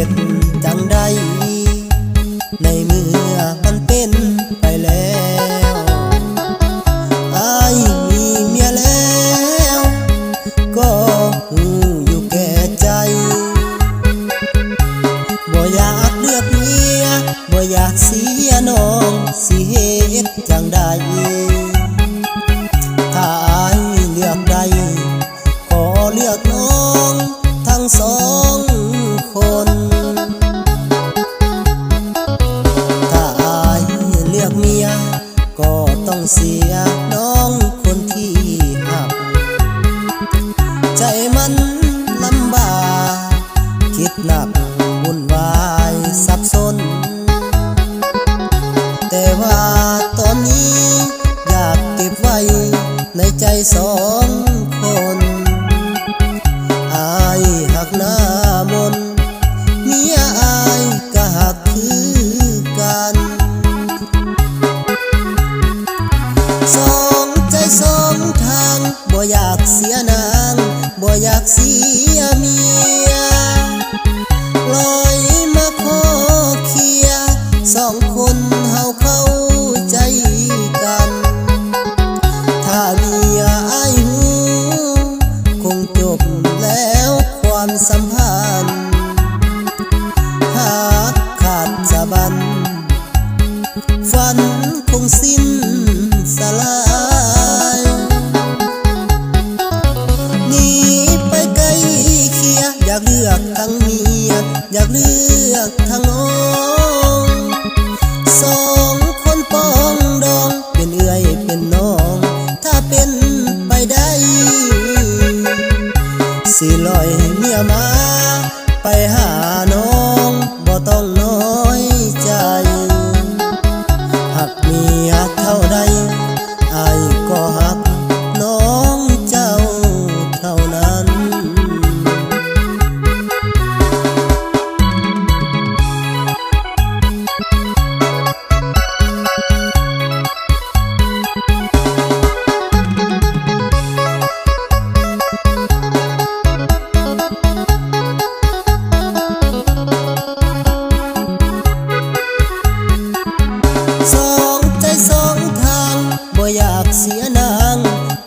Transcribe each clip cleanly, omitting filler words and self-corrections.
ตุจังใดในเมื่อมันเป็นไปแล้วอายมีเมียแล้วก็อยู่แก่ใจบ่อยากเลือกเมียบ่อยากเสียน้องสิเฮ็ดจังใดถ้าอายเลือกได้ขอเลือกน้องทั้งสองคนถ้าอายเลือกเมียก็ต้องเสียน้องคนที่หักใจมันลำบากคิดหนักวุ่นวายสับสนแต่ว่าตอนนี้อยากเก็บไว้ในใจสองคนอายหักหน้ามนเมียอายก็หักคือกันสองใจสองทางบ่อยากเสียนางบ่อยากเสียเมียลอยมาขอเคลียร์สองคนเฮาเข้าใจกันถ้าเมียอายหูคงจบแล้วความสัมพันธ์หากขาดสะบั้นฝันคงสิ้นสลายหนีไปไกลเคียอยากเลือกทั้งเมียอยากเลือกทั้งน้องสองคนปองดองเป็นเอื้อยเป็นน้องถ้าเป็นไปได้สิลอยเมียมาไปหาน้องบ่ต้องน้อยใจหักเมียเท่าใดอายก็หักน้องเจ้าเท่านั้นสองใจสองทางบ่อยากเสียนาง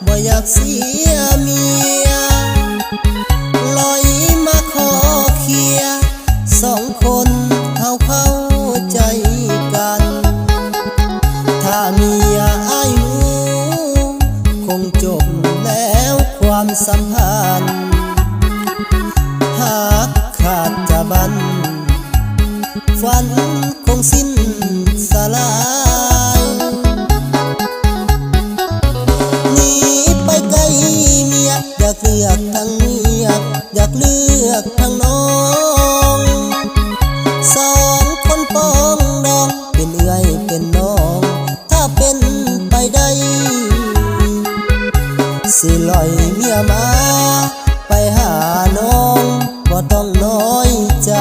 บ่อยากเสียเมียลอยมาขอเคลียร์สองคนเฮาเข้าใจกันถ้าเมียอายหูคงจบแล้วความสัมพันธ์หากขาดจะบั้นฝันคงสิ้นสลายหนีไปไกลเมียอยากเลือกทั้งเมียอยากเลือกทั้งน้องสองคนปองดองเป็นเอื้อยเป็นน้องถ้าเป็นไปได้สิลอยเมียมาไปหาน้องบ่ต้องน้อยใจ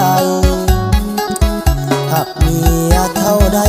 หักเมียเท่าใด